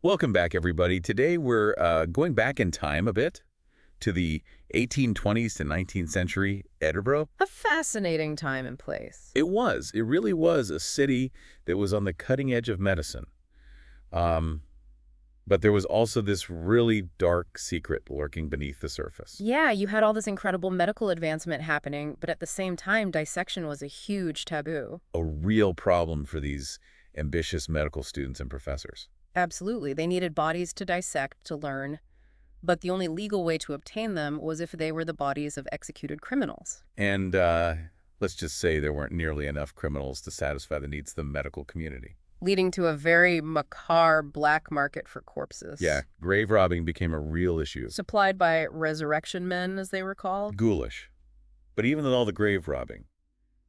Welcome back, everybody. Today we're going back in time a bit to the 1820s to 19th century Edinburgh. A fascinating time and place. It really was a city that was on the cutting edge of medicine. Um, but there was also this really dark secret lurking beneath the surface. Yeah, you had all this incredible medical advancement happening, but at the same time, dissection was a huge taboo. A real problem for these ambitious medical students and professors. Absolutely. They needed bodies to dissect, to learn, but the only legal way to obtain them was if they were the bodies of executed criminals. And let's just say there weren't nearly enough criminals to satisfy the needs of the medical community. Leading to a very macabre black market for corpses. Yeah, grave robbing became a real issue. Supplied by resurrection men, as they were called. Ghoulish. But even with all the grave robbing,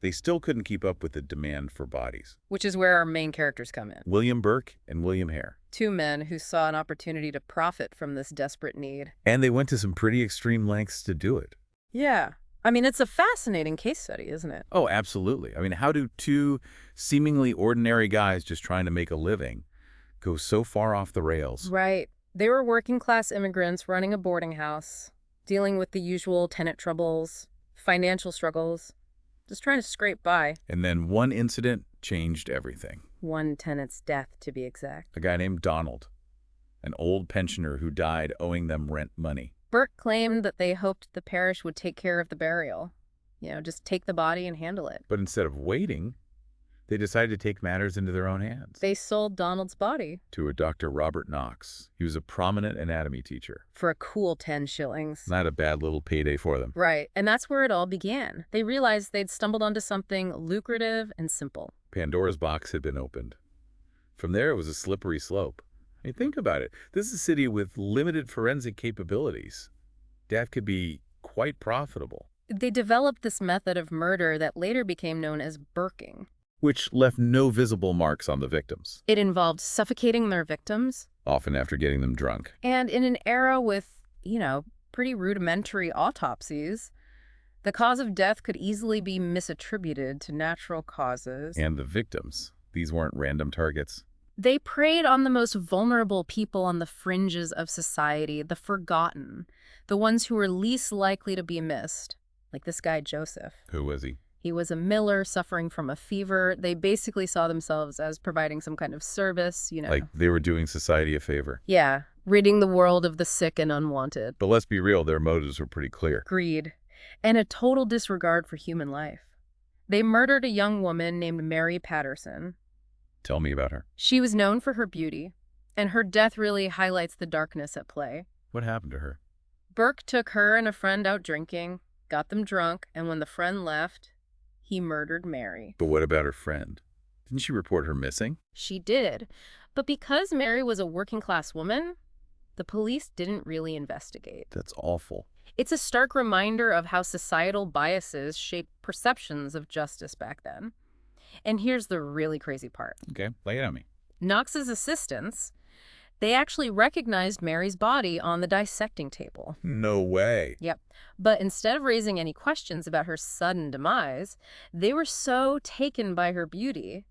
they still couldn't keep up with the demand for bodies. Which is where our main characters come in. William Burke and William Hare. Two men who saw an opportunity to profit from this desperate need. And they went to some pretty extreme lengths to do it. Yeah. I mean, it's a fascinating case study, isn't it? Oh, absolutely. I mean, how do two seemingly ordinary guys just trying to make a living go so far off the rails? Right. They were working-class immigrants running a boarding house, dealing with the usual tenant troubles, financial struggles, just trying to scrape by. And then one incident changed everything. One tenant's death, to be exact. A guy named Donald, an old pensioner who died owing them rent money. Burke claimed that they hoped the parish would take care of the burial. Just take the body and handle it. But instead of waiting, they decided to take matters into their own hands. They sold Donald's body. To a Dr. Robert Knox. He was a prominent anatomy teacher. For a cool 10 shillings. Not a bad little payday for them. Right, and that's where it all began. They realized they'd stumbled onto something lucrative and simple. Pandora's box had been opened. From there, it was a slippery slope. I mean, think about it. This is a city with limited forensic capabilities. Death could be quite profitable. They developed this method of murder that later became known as Burking. Which left no visible marks on the victims. It involved suffocating their victims. Often after getting them drunk. And in an era with, pretty rudimentary autopsies, the cause of death could easily be misattributed to natural causes. And the victims. These weren't random targets. They preyed on the most vulnerable people on the fringes of society, the forgotten, the ones who were least likely to be missed, like this guy Joseph. Who was he? He was a miller suffering from a fever. They basically saw themselves as providing some kind of service, Like they were doing society a favor. Yeah, ridding the world of the sick and unwanted. But let's be real, their motives were pretty clear. Greed, and a total disregard for human life. They murdered a young woman named Mary Patterson. Tell me about her. She was known for her beauty, and her death really highlights the darkness at play. What happened to her? Burke took her and a friend out drinking, got them drunk, and when the friend left, he murdered Mary. But what about her friend? Didn't she report her missing? She did, but because Mary was a working-class woman, the police didn't really investigate. That's awful. It's a stark reminder of how societal biases shape perceptions of justice back then. And here's the really crazy part. Okay, lay it on me. Knox's assistants, they actually recognized Mary's body on the dissecting table. No way. Yep. But instead of raising any questions about her sudden demise, they were so taken by her beauty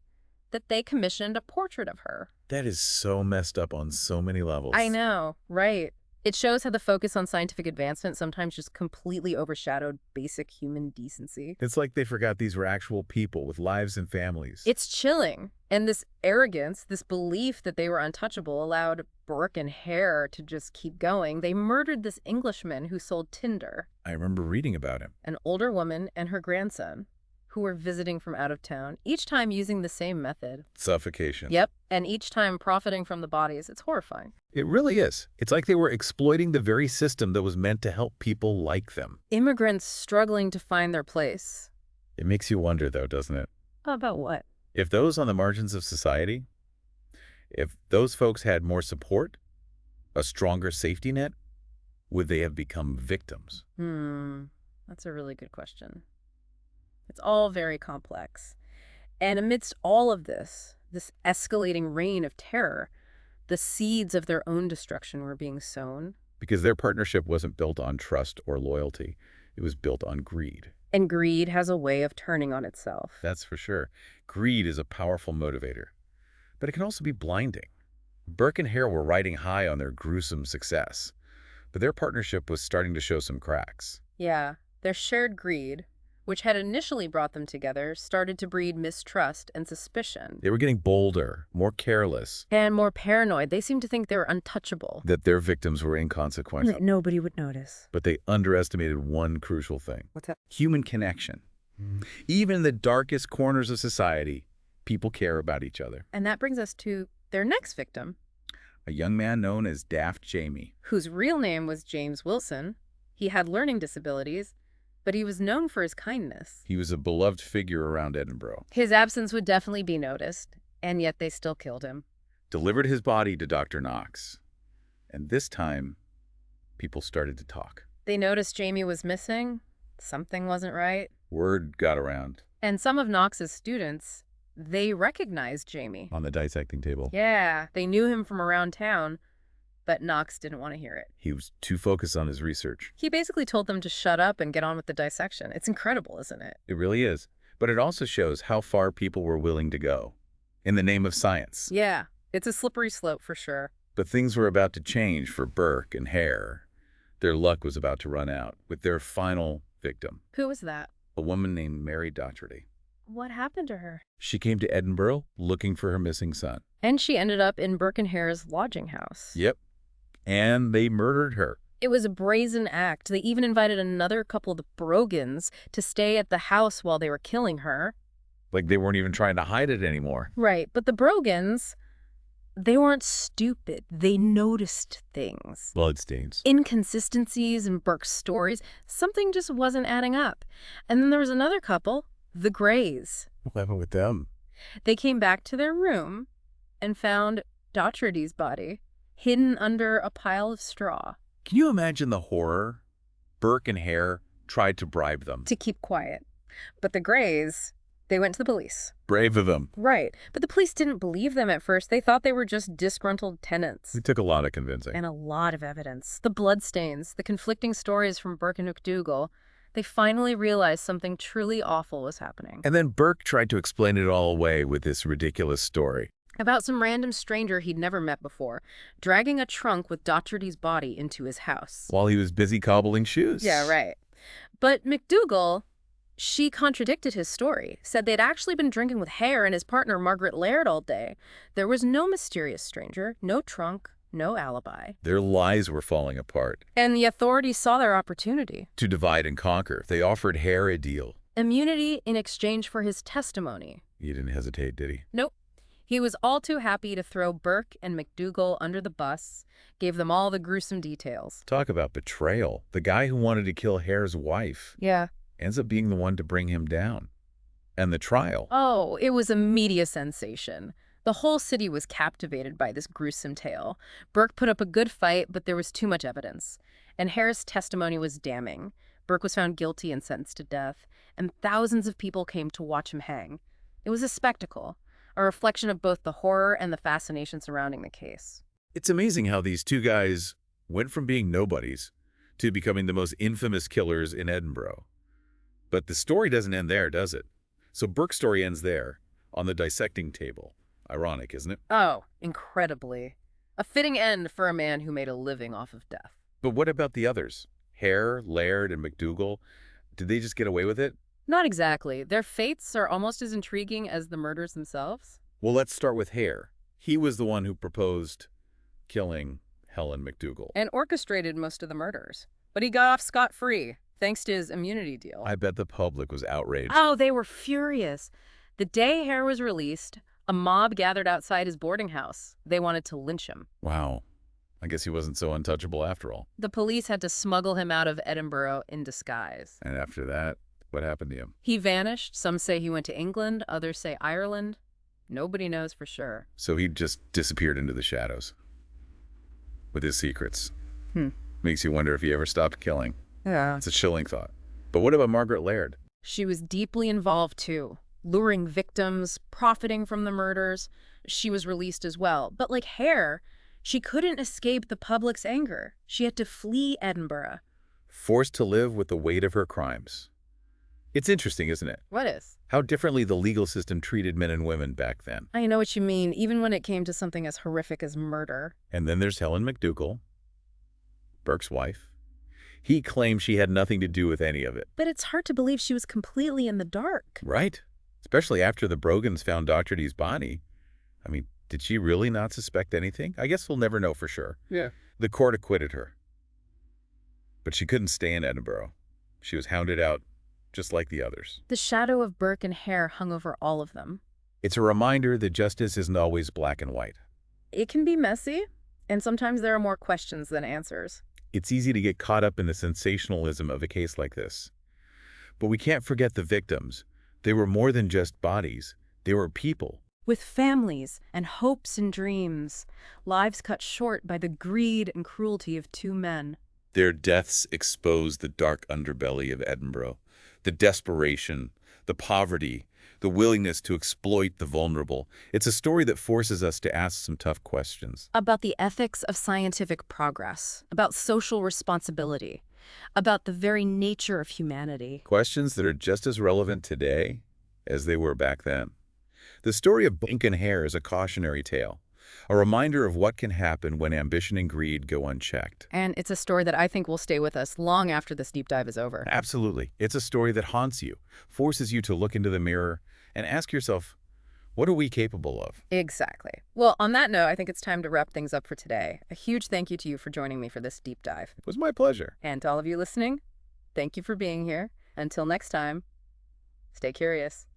that they commissioned a portrait of her. That is so messed up on so many levels. I know, right? It shows how the focus on scientific advancement sometimes just completely overshadowed basic human decency. It's like they forgot these were actual people with lives and families. It's chilling. And this arrogance, this belief that they were untouchable allowed Burke and Hare to just keep going. They murdered this Englishman who sold tinder. I remember reading about him. An older woman and her grandson who were visiting from out of town, each time using the same method. Suffocation. Yep, and each time profiting from the bodies. It's horrifying. It really is. It's like they were exploiting the very system that was meant to help people like them. Immigrants struggling to find their place. It makes you wonder, though, doesn't it? About what? If those on the margins of society, if those folks had more support, a stronger safety net, would they have become victims? That's a really good question. It's all very complex. And amidst all of this escalating reign of terror, the seeds of their own destruction were being sown. Because their partnership wasn't built on trust or loyalty. It was built on greed. And greed has a way of turning on itself. That's for sure. Greed is a powerful motivator. But it can also be blinding. Burke and Hare were riding high on their gruesome success, but their partnership was starting to show some cracks. Yeah, their shared greed, which had initially brought them together, started to breed mistrust and suspicion. They were getting bolder, more careless, And more paranoid. They seemed to think they were untouchable. that their victims were And inconsequential. that nobody would notice. But they underestimated one crucial thing. What's that? Human connection. Even in the darkest corners of society, people care about each other. And that brings us to their next victim, A young man known as Daft Jamie. whose real name was James Wilson. He had learning disabilities, but he was known for his kindness. He was a beloved figure around Edinburgh. His absence would definitely be noticed, and yet they still killed him. Delivered his body to Dr. Knox. And this time, people started to talk. They noticed Jamie was missing. Something wasn't right. Word got around. And some of Knox's students, they recognized Jamie. On the dissecting table. Yeah, they knew him from around town, but Knox didn't want to hear it. He was too focused on his research. He basically told them to shut up and get on with the dissection. It's incredible, isn't it? It really is. But it also shows how far people were willing to go. In the name of science. Yeah, it's a slippery slope for sure. But things were about to change for Burke and Hare. Their luck was about to run out with their final victim, Who was that? a woman named Mary Dougherty. What happened to her? She came to Edinburgh looking for her missing son. And she ended up in Burke and Hare's lodging house. Yep. And they murdered her. It was a brazen act. They even invited another couple, the Brogans, to stay at the house while they were killing her. Like they weren't even trying to hide it anymore. Right, but the Brogans, they weren't stupid. They noticed things. Bloodstains. Inconsistencies in Burke's stories. Something just wasn't adding up. And then there was another couple, the Greys. What happened with them? They came back to their room and found Dougherty's body hidden under a pile of straw. Can you imagine the horror? Burke and Hare tried to bribe them. To keep quiet. But the Greys, they went to the police. Brave of them. Right. But the police didn't believe them at first. They thought they were just disgruntled tenants. It took a lot of convincing. And a lot of evidence. The bloodstains, the conflicting stories from Burke and McDougall. They finally realized something truly awful was happening. And then Burke tried to explain it all away with this ridiculous story. About some random stranger he'd never met before, dragging a trunk with Dougherty's body into his house. While he was busy cobbling shoes. Yeah, right. But McDougall, she contradicted his story, said they'd actually been drinking with Hare and his partner Margaret Laird all day. There was no mysterious stranger, no trunk, no alibi. Their lies were falling apart. And the authorities saw their opportunity. To divide and conquer, they offered Hare a deal. Immunity in exchange for his testimony. He didn't hesitate, did he? Nope. He was all too happy to throw Burke and McDougall under the bus, gave them all the gruesome details. Talk about betrayal. The guy who wanted to kill Hare's wife Yeah. ends up being the one to bring him down. And the trial. Oh, it was a media sensation. The whole city was captivated by this gruesome tale. Burke put up a good fight, but there was too much evidence. And Hare's testimony was damning. Burke was found guilty and sentenced to death, and thousands of people came to watch him hang. It was a spectacle, a reflection of both the horror and the fascination surrounding the case. It's amazing how these two guys went from being nobodies to becoming the most infamous killers in Edinburgh. But the story doesn't end there, does it? So Burke's story ends there, on the dissecting table. Ironic, isn't it? Oh, incredibly. A fitting end for a man who made a living off of death. But what about the others? Hare, Laird, and McDougall? Did they just get away with it? Not exactly. Their fates are almost as intriguing as the murders themselves. Well, let's start with Hare. He was the one who proposed killing Helen McDougall. And orchestrated most of the murders. But he got off scot-free, thanks to his immunity deal. I bet the public was outraged. Oh, they were furious. The day Hare was released, a mob gathered outside his boarding house. They wanted to lynch him. Wow. I guess he wasn't so untouchable after all. The police had to smuggle him out of Edinburgh in disguise. And after that, what happened to him? He vanished. Some say he went to England, others say Ireland. Nobody knows for sure. So he just disappeared into the shadows with his secrets. Makes you wonder if he ever stopped killing. Yeah. It's a chilling thought. But what about Margaret Laird? She was deeply involved, too, luring victims, profiting from the murders. She was released as well. But like Hare, she couldn't escape the public's anger. She had to flee Edinburgh. Forced to live with the weight of her crimes. It's interesting, isn't it? What is? How differently the legal system treated men and women back then. I know what you mean, even when it came to something as horrific as murder. And then there's Helen McDougal, Burke's wife. He claimed she had nothing to do with any of it. But it's hard to believe she was completely in the dark. Right? Especially after the Brogans found Dr. D's body. I mean, did she really not suspect anything? I guess we'll never know for sure. Yeah. The court acquitted her. But she couldn't stay in Edinburgh. She was hounded out, just like the others. The shadow of Burke and Hare hung over all of them. It's a reminder that justice isn't always black and white. It can be messy, and sometimes there are more questions than answers. It's easy to get caught up in the sensationalism of a case like this. But we can't forget the victims. They were more than just bodies. They were people. With families and hopes and dreams, lives cut short by the greed and cruelty of two men. Their deaths exposed the dark underbelly of Edinburgh, the desperation, the poverty, the willingness to exploit the vulnerable. It's a story that forces us to ask some tough questions. About the ethics of scientific progress, about social responsibility, about the very nature of humanity. Questions that are just as relevant today as they were back then. The story of Burke and Hare is a cautionary tale, a reminder of what can happen when ambition and greed go unchecked. And it's a story that I think will stay with us long after this deep dive is over. Absolutely. It's a story that haunts you, forces you to look into the mirror and ask yourself, what are we capable of? Exactly. Well, on that note, I think it's time to wrap things up for today. A huge thank you to you for joining me for this deep dive. It was my pleasure. And to all of you listening, thank you for being here. Until next time, stay curious.